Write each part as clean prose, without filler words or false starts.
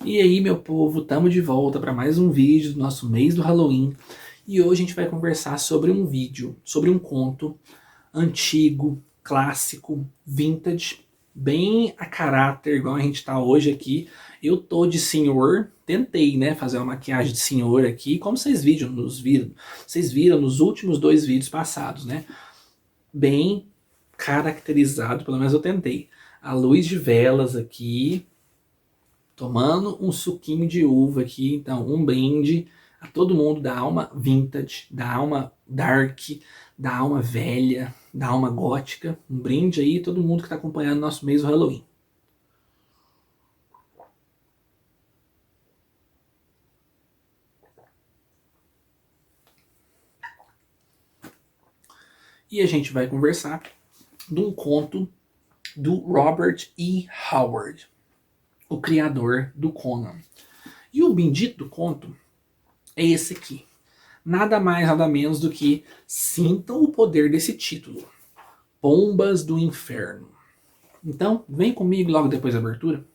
E aí, meu povo, estamos de volta para mais um vídeo do nosso mês do Halloween. E hoje a gente vai conversar sobre um vídeo, sobre um conto antigo, clássico, vintage, bem a caráter, igual a gente está hoje aqui. Eu tô de senhor, tentei, né, fazer uma maquiagem de senhor aqui, como vocês viram nos últimos dois vídeos passados, né? Bem caracterizado, pelo menos eu tentei. A luz de velas aqui, tomando um suquinho de uva aqui, então um brinde a todo mundo da alma vintage, da alma dark, da alma velha, da alma gótica. Um brinde aí a todo mundo que está acompanhando nosso mês do Halloween. E a gente vai conversar de um conto do Robert E. Howard, o criador do Conan. E o bendito do conto é esse aqui. Nada mais, nada menos do que sintam o poder desse título. Pombas do Inferno. Então, vem comigo logo depois da abertura.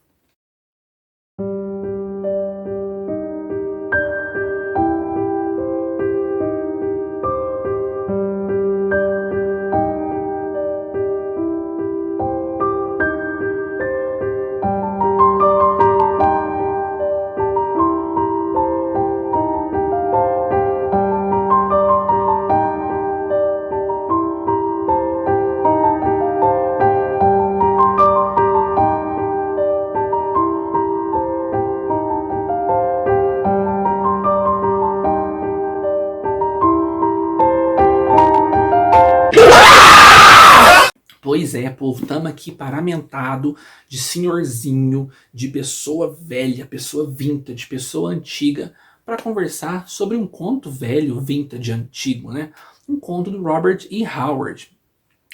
Pois é, povo, estamos aqui paramentado de senhorzinho, de pessoa velha, pessoa vintage, pessoa antiga, para conversar sobre um conto velho, vintage, antigo, né? Um conto do Robert E. Howard,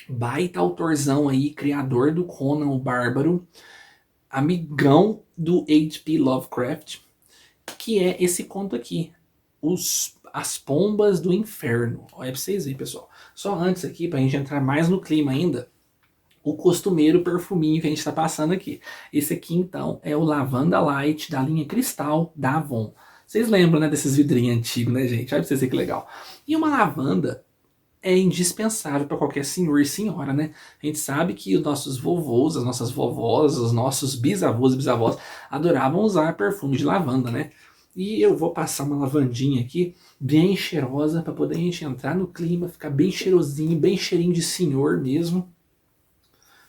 baita autorzão aí, criador do Conan o Bárbaro, amigão do H.P. Lovecraft, que é esse conto aqui, As Pombas do Inferno. Olha pra vocês verem, pessoal. Só antes aqui, pra gente entrar mais no clima ainda, o costumeiro perfuminho que a gente está passando aqui. Esse aqui, então, é o Lavanda Light da linha Cristal da Avon. Vocês lembram, né, desses vidrinhos antigos, né, gente? Olha pra vocês verem que legal. E uma lavanda é indispensável para qualquer senhor e senhora, né? A gente sabe que os nossos vovôs, as nossas vovós, os nossos bisavôs e bisavós adoravam usar perfume de lavanda, né? E eu vou passar uma lavandinha aqui, bem cheirosa, para poder a gente entrar no clima, ficar bem cheirosinho, bem cheirinho de senhor mesmo,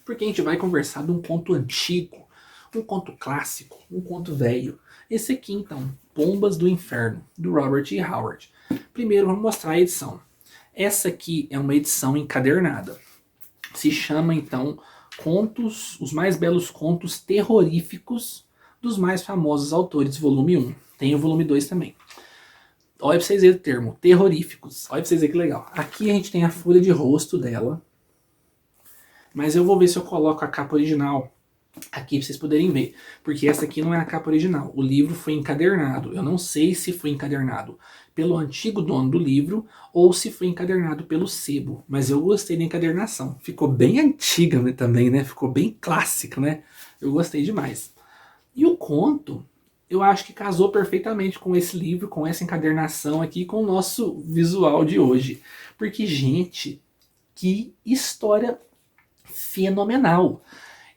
porque a gente vai conversar de um conto antigo, um conto clássico, um conto velho. Esse aqui, então, Pombas do Inferno, do Robert E. Howard. Primeiro, vamos mostrar a edição. Essa aqui é uma edição encadernada. Se chama, então, Contos, os mais belos contos terroríficos dos mais famosos autores, volume 1. Tem o volume 2 também. Olha pra vocês verem o termo, terroríficos. Olha pra vocês verem que legal. Aqui a gente tem a folha de rosto dela, mas eu vou ver se eu coloco a capa original aqui pra vocês poderem ver, porque essa aqui não é a capa original. O livro foi encadernado. Eu não sei se foi encadernado pelo antigo dono do livro ou se foi encadernado pelo sebo, mas eu gostei da encadernação. Ficou bem antiga, né, também, né? Ficou bem clássico, né? Eu gostei demais. E o conto, eu acho que casou perfeitamente com esse livro, com essa encadernação aqui, com o nosso visual de hoje. Porque, gente, que história fenomenal.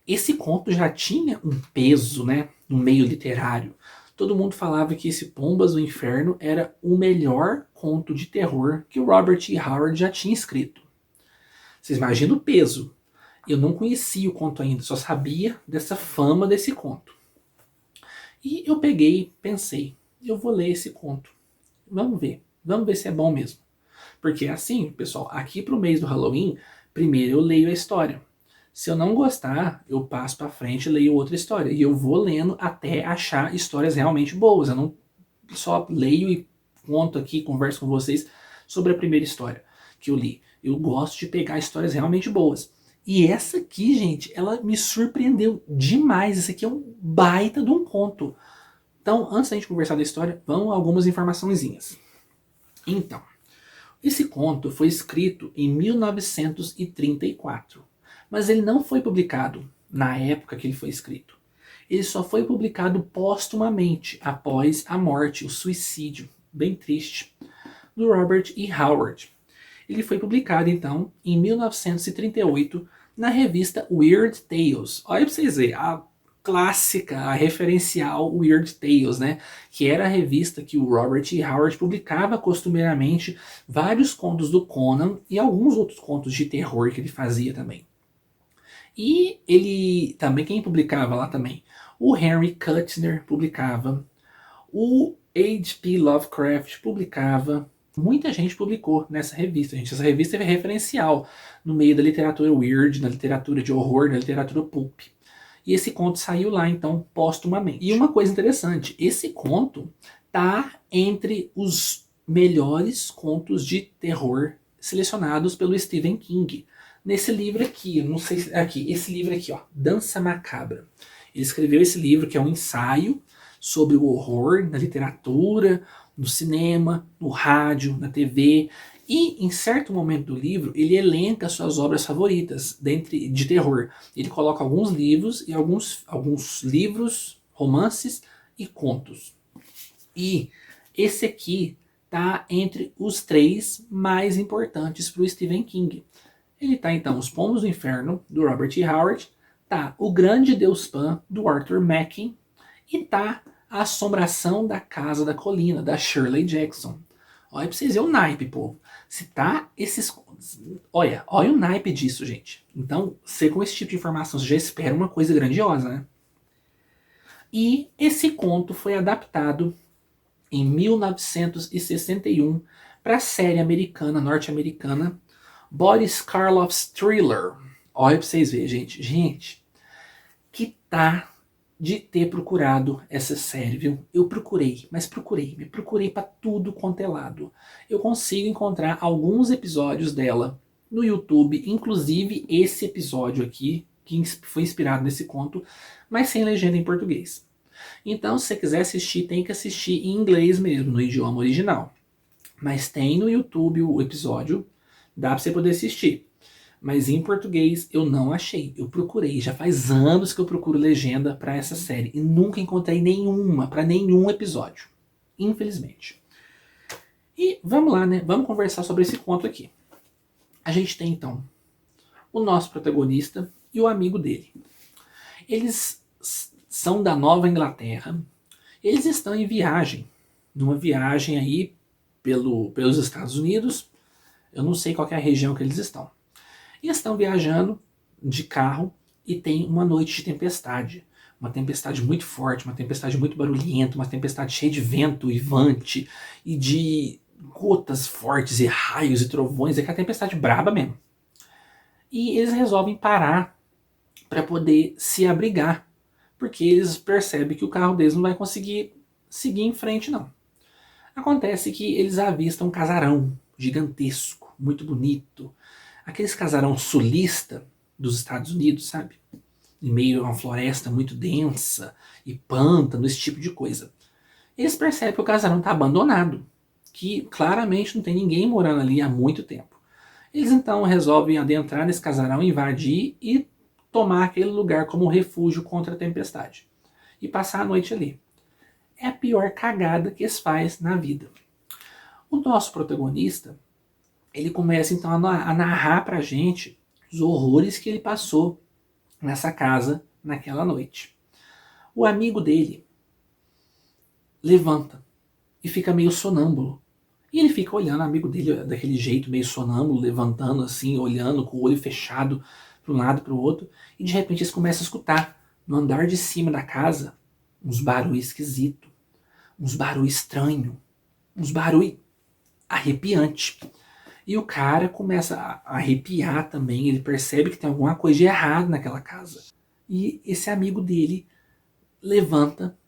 Esse conto já tinha um peso, né, no meio literário. Todo mundo falava que esse Pombas do Inferno era o melhor conto de terror que o Robert E. Howard já tinha escrito. Vocês imaginam o peso. Eu não conhecia o conto ainda, só sabia dessa fama desse conto. E eu peguei, pensei, eu vou ler esse conto. Vamos ver se é bom mesmo. Porque assim, pessoal, aqui pro mês do Halloween, primeiro eu leio a história. Se eu não gostar, eu passo para frente e leio outra história. E eu vou lendo até achar histórias realmente boas. Eu não só leio e conto aqui, converso com vocês sobre a primeira história que eu li. Eu gosto de pegar histórias realmente boas. E essa aqui, gente, ela me surpreendeu demais. Esse aqui é um baita de um conto. Então, antes da gente conversar da história, vamos a algumas informaçõezinhas. Então, esse conto foi escrito em 1934, mas ele não foi publicado na época que ele foi escrito. Ele só foi publicado póstumamente, após a morte, o suicídio, bem triste, do Robert E. Howard. Ele foi publicado, então, em 1938, na revista Weird Tales. Olha pra vocês verem, a clássica, a referencial Weird Tales, né? Que era a revista que o Robert E. Howard publicava costumeiramente vários contos do Conan e alguns outros contos de terror que ele fazia também. E ele também, quem publicava lá também? O Henry Kuttner publicava, o H.P. Lovecraft publicava, muita gente publicou nessa revista, gente. Essa revista é referencial no meio da literatura weird, na literatura de horror, na literatura pulp. E esse conto saiu lá, então, póstumamente. E uma coisa interessante, esse conto tá entre os melhores contos de terror selecionados pelo Stephen King. Nesse livro aqui, eu não sei se aqui, esse livro aqui, ó, Dança Macabra. Ele escreveu esse livro que é um ensaio sobre o horror na literatura, no cinema, no rádio, na TV. E em certo momento do livro, ele elenca suas obras favoritas de terror. Ele coloca alguns livros e alguns livros, romances e contos. E esse aqui tá entre os 3 mais importantes para o Stephen King. Ele tá então Os Pombos do Inferno, do Robert E. Howard, tá O Grande Deus Pan, do Arthur Machen, e tá A Assombração da Casa da Colina, da Shirley Jackson. Olha pra vocês verem o naipe, povo. Se tá esses... Olha o naipe disso, gente. Então, você com esse tipo de informação, você já espera uma coisa grandiosa, né? E esse conto foi adaptado em 1961 para a série americana, norte-americana, Boris Karloff's Thriller. Olha pra vocês verem, gente. Gente, que tá de ter procurado essa série, viu? Eu procurei, mas me procurei pra tudo quanto é lado. Eu consigo encontrar alguns episódios dela no YouTube, inclusive esse episódio aqui, que foi inspirado nesse conto, mas sem legenda em português. Então, se você quiser assistir, tem que assistir em inglês mesmo, no idioma original. Mas tem no YouTube o episódio, dá pra você poder assistir. Mas em português eu não achei. Eu procurei, já faz anos que eu procuro legenda para essa série e nunca encontrei nenhuma para nenhum episódio. Infelizmente. E vamos lá, né? Vamos conversar sobre esse conto aqui. A gente tem então o nosso protagonista e o amigo dele. Eles são da Nova Inglaterra. Eles estão em viagem. Numa viagem aí pelos Estados Unidos. Eu não sei qual é a região que eles estão. E estão viajando de carro e tem uma noite de tempestade. Uma tempestade muito forte, uma tempestade muito barulhenta, uma tempestade cheia de vento e vante e de gotas fortes e raios e trovões. É que a tempestade braba mesmo. E eles resolvem parar para poder se abrigar, porque eles percebem que o carro deles não vai conseguir seguir em frente, não. Acontece que eles avistam um casarão gigantesco, muito bonito. Aqueles casarão sulista dos Estados Unidos, sabe? Em meio a uma floresta muito densa e pântano, esse tipo de coisa. Eles percebem que o casarão está abandonado, que claramente não tem ninguém morando ali há muito tempo. Eles então resolvem adentrar nesse casarão, invadir e tomar aquele lugar como refúgio contra a tempestade. E passar a noite ali. É a pior cagada que eles fazem na vida. O nosso protagonista, ele começa então a narrar pra gente os horrores que ele passou nessa casa naquela noite. O amigo dele levanta e fica meio sonâmbulo. E ele fica olhando o amigo dele daquele jeito, meio sonâmbulo, levantando assim, olhando com o olho fechado para um lado e para o outro. E de repente eles começam a escutar, no andar de cima da casa, uns barulhos esquisitos, uns barulhos estranhos, uns barulhos arrepiantes. E o cara começa a arrepiar também, ele percebe que tem alguma coisa de errado naquela casa. E esse amigo dele levanta,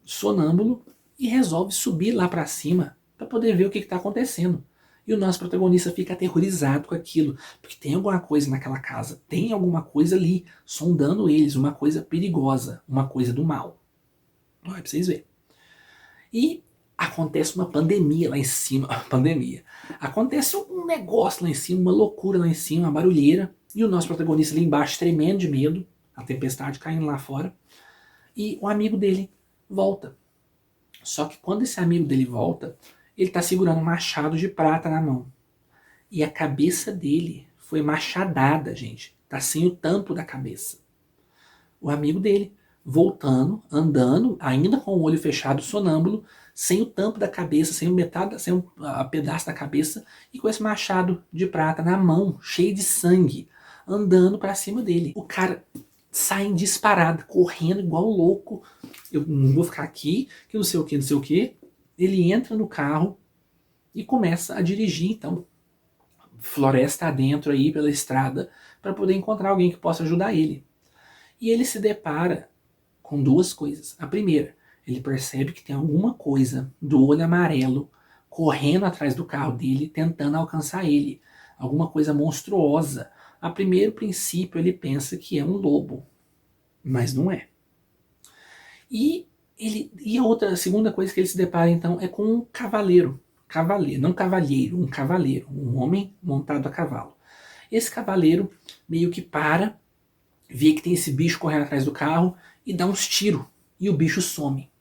sonâmbulo, e resolve subir lá para cima para poder ver o que está acontecendo. E o nosso protagonista fica aterrorizado com aquilo, porque tem alguma coisa naquela casa, tem alguma coisa ali sondando eles, uma coisa perigosa, uma coisa do mal. Olha pra vocês verem. E acontece uma pandemia lá em cima. Pandemia. Acontece um negócio lá em cima, uma loucura lá em cima, uma barulheira. E o nosso protagonista ali embaixo tremendo de medo. A tempestade caindo lá fora. E o amigo dele volta. Só que quando esse amigo dele volta, ele tá segurando um machado de prata na mão. E a cabeça dele foi machadada, gente. Tá sem o tampo da cabeça. O amigo dele voltando, andando, ainda com o olho fechado, sonâmbulo, sem o tampo da cabeça, sem o metade, sem o pedaço da cabeça e com esse machado de prata na mão, cheio de sangue, andando para cima dele. O cara sai em disparada, correndo igual louco. Eu não vou ficar aqui, que não sei o que, não sei o que. Ele entra no carro e começa a dirigir, então, floresta adentro aí pela estrada, para poder encontrar alguém que possa ajudar ele. E ele se depara com duas coisas. A primeira, ele percebe que tem alguma coisa do olho amarelo correndo atrás do carro dele, tentando alcançar ele. Alguma coisa monstruosa. A primeiro princípio ele pensa que é um lobo, mas não é. E a segunda coisa que ele se depara então é com um cavaleiro. Cavaleiro, não cavalheiro, um cavaleiro, um homem montado a cavalo. Esse cavaleiro meio que para, vê que tem esse bicho correndo atrás do carro e dá uns tiros. E o bicho some.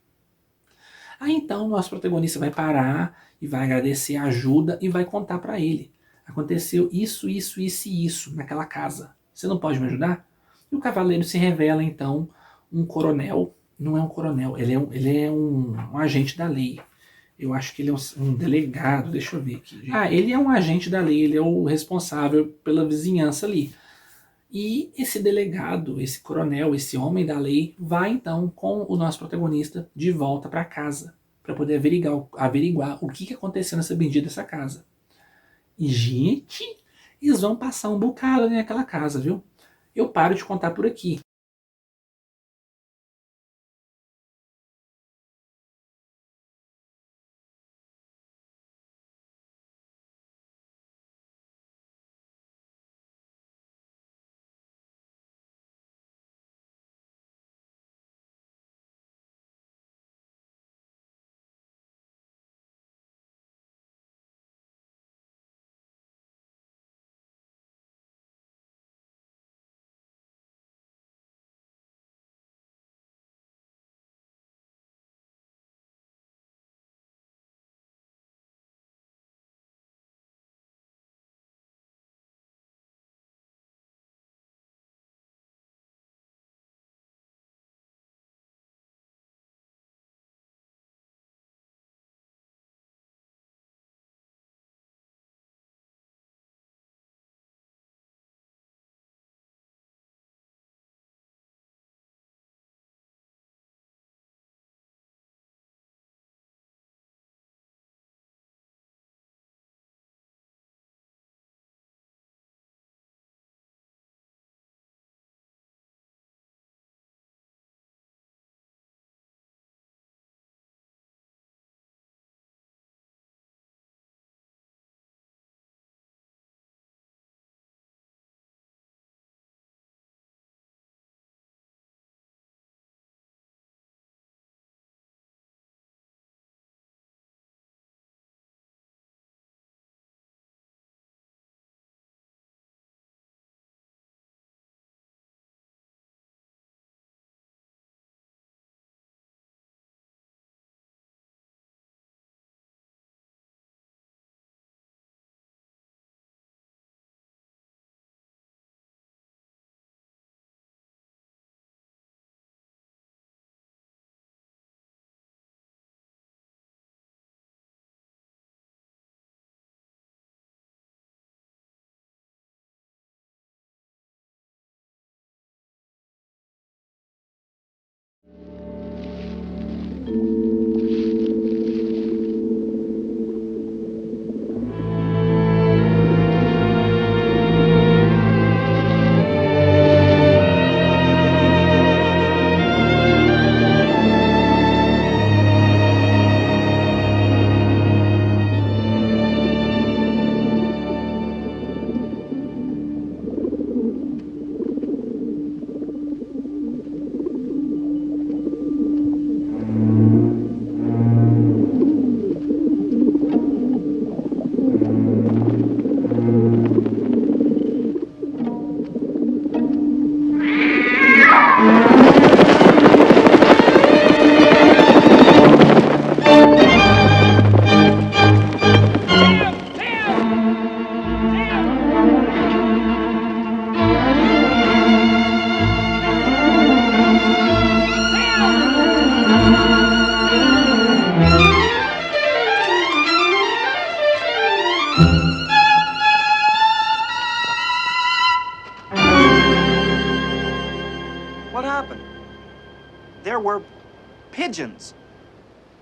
Aí então o nosso protagonista vai parar e vai agradecer a ajuda e vai contar para ele. Aconteceu isso, isso, isso e isso naquela casa. Você não pode me ajudar? E o cavaleiro se revela então um coronel. Não é um coronel, ele é um agente da lei. Eu acho que ele é um delegado, deixa eu ver aqui. Gente. Ah, ele é um agente da lei, ele é o responsável pela vizinhança ali. E esse delegado, esse coronel, esse homem da lei, vai então com o nosso protagonista de volta para casa, para poder averiguar o que aconteceu nessa bendita dessa casa. E, gente, eles vão passar um bocado naquela casa, viu? Eu paro de contar por aqui.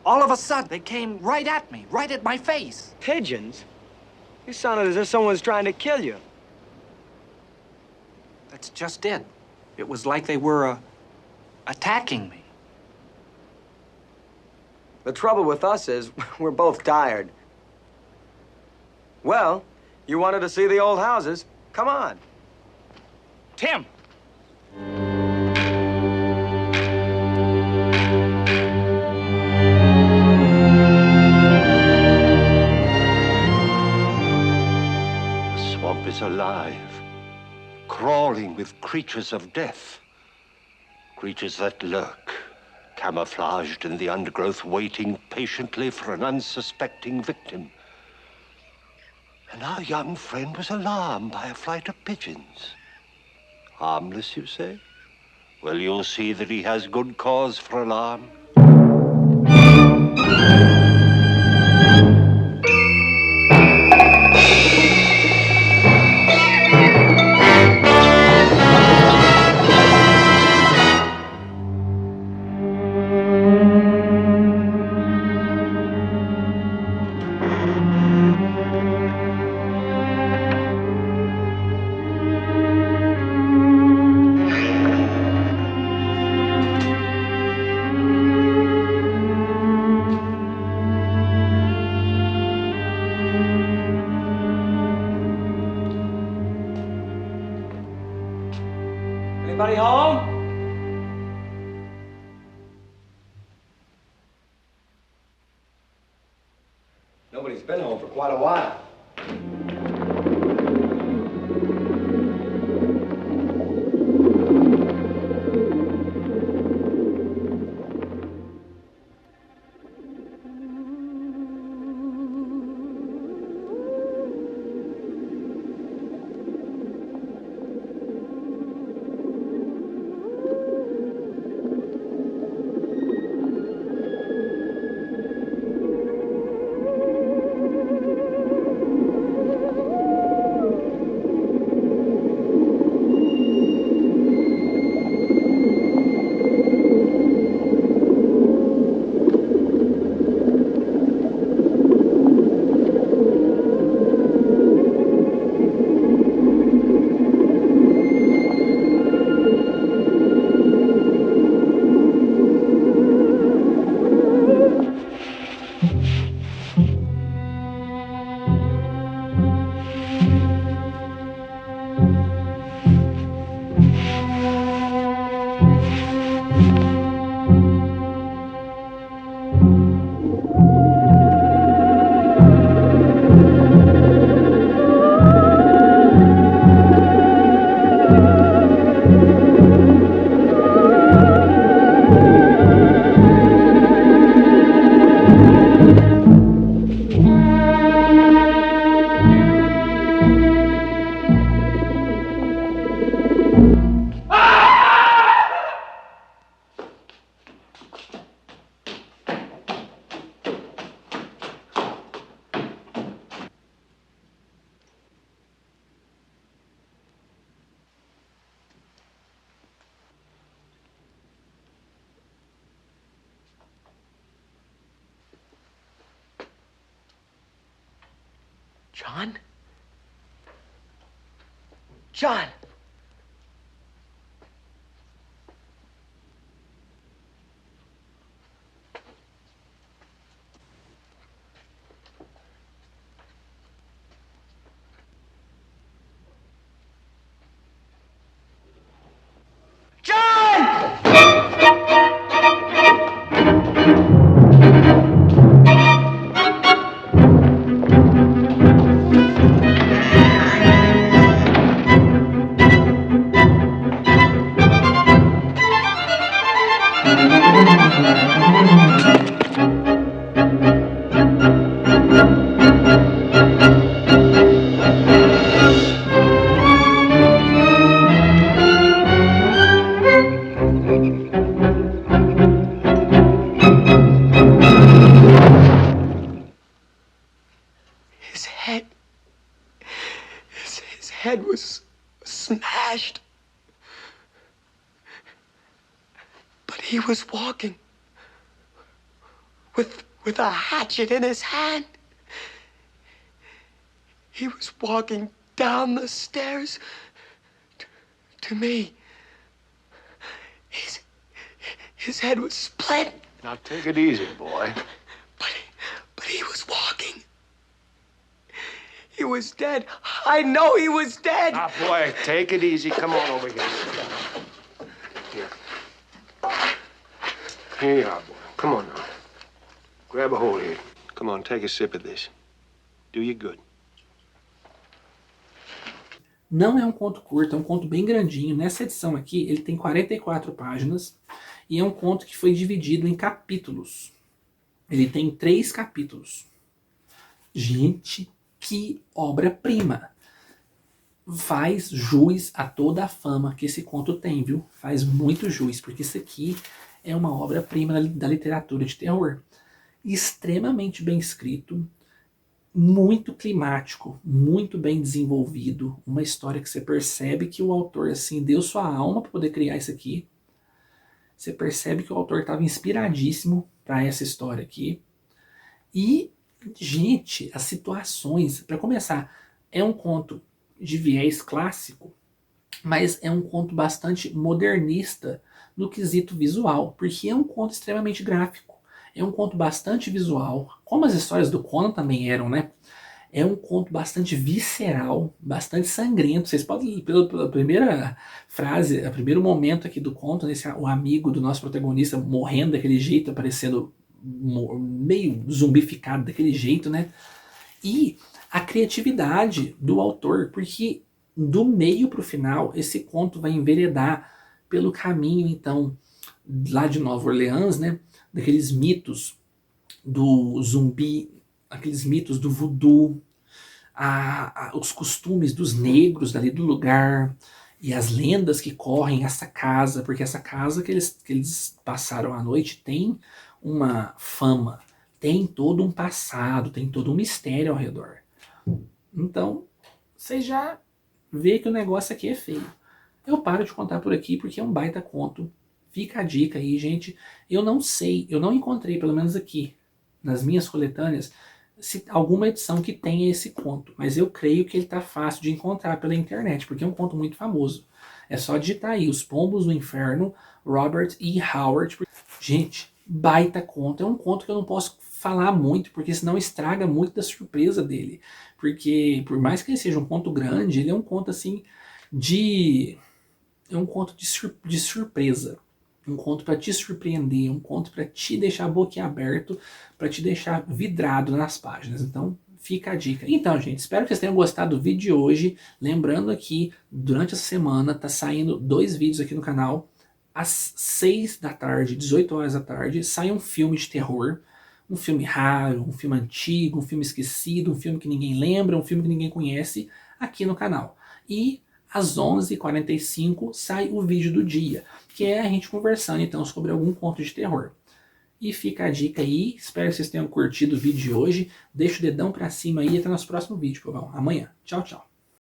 All of a sudden, they came right at me, right at my face. Pigeons? You sounded as if someone was trying to kill you. That's just it. It was like they were, attacking me. The trouble with us is we're both tired. Well, you wanted to see the old houses. Come on. Tim! The swamp is alive, crawling with creatures of death. Creatures that lurk, camouflaged in the undergrowth, waiting patiently for an unsuspecting victim. And our young friend was alarmed by a flight of pigeons. Harmless, you say? Well, you'll see that he has good cause for alarm. Anybody home? Nobody's been home for quite a while. John? John! His head. His head was smashed. But he was walking with a hatchet in his hand. He was walking down the stairs to me. His head was split. Now take it easy, boy. But he was walking. He was dead. I know he was dead. Now, boy, take it easy. Come on over here. Here. Here you are, boy. Come on now. Grab a hold here. Come on, take a sip of this. Do you good. Não é um conto curto, é um conto bem grandinho. Nessa edição aqui, ele tem 44 páginas e é um conto que foi dividido em capítulos. Ele tem 3 capítulos. Gente, que obra-prima! Faz jus a toda a fama que esse conto tem, viu? Faz muito jus, porque isso aqui é uma obra-prima da literatura de terror. Extremamente bem escrito, muito climático, muito bem desenvolvido, uma história que você percebe que o autor assim deu sua alma para poder criar isso aqui. Você percebe que o autor estava inspiradíssimo para essa história aqui. E, gente, as situações, para começar, é um conto de viés clássico, mas é um conto bastante modernista no quesito visual, porque é um conto extremamente gráfico. É um conto bastante visual, como as histórias do Conan também eram, né? É um conto bastante visceral, bastante sangrento. Vocês podem, pela primeira frase, o primeiro momento aqui do conto, o amigo do nosso protagonista morrendo daquele jeito, aparecendo meio zumbificado daquele jeito, né? E a criatividade do autor, porque do meio para o final, esse conto vai enveredar pelo caminho, então, lá de Nova Orleans, né? Daqueles mitos do zumbi, aqueles mitos do voodoo, os costumes dos negros dali do lugar, e as lendas que correm essa casa, porque essa casa que eles passaram a noite tem uma fama, tem todo um passado, tem todo um mistério ao redor. Então, você já vê que o negócio aqui é feio. Eu paro de contar por aqui porque é um baita conto. Fica a dica aí, gente. Eu não sei, eu não encontrei, pelo menos aqui, nas minhas coletâneas, se alguma edição que tenha esse conto. Mas eu creio que ele tá fácil de encontrar pela internet, porque é um conto muito famoso. É só digitar aí, Os Pombos do Inferno, Robert E. Howard. Gente, baita conto. É um conto que eu não posso falar muito, porque senão estraga muito da surpresa dele. Porque, por mais que ele seja um conto grande, ele é um conto assim é um conto de surpresa. Um conto para te surpreender, um conto para te deixar boquiaberto, para te deixar vidrado nas páginas. Então, fica a dica. Então, gente, espero que vocês tenham gostado do vídeo de hoje. Lembrando aqui, durante essa semana, tá saindo 2 vídeos aqui no canal. Às 6 da tarde, 18 horas da tarde, sai um filme de terror. Um filme raro, um filme antigo, um filme esquecido, um filme que ninguém lembra, um filme que ninguém conhece, aqui no canal. E às 11h45 sai o vídeo do dia, que é a gente conversando então sobre algum conto de terror. E fica a dica aí, espero que vocês tenham curtido o vídeo de hoje. Deixa o dedão pra cima aí e até nosso próximo vídeo, povão. Amanhã. Tchau, tchau.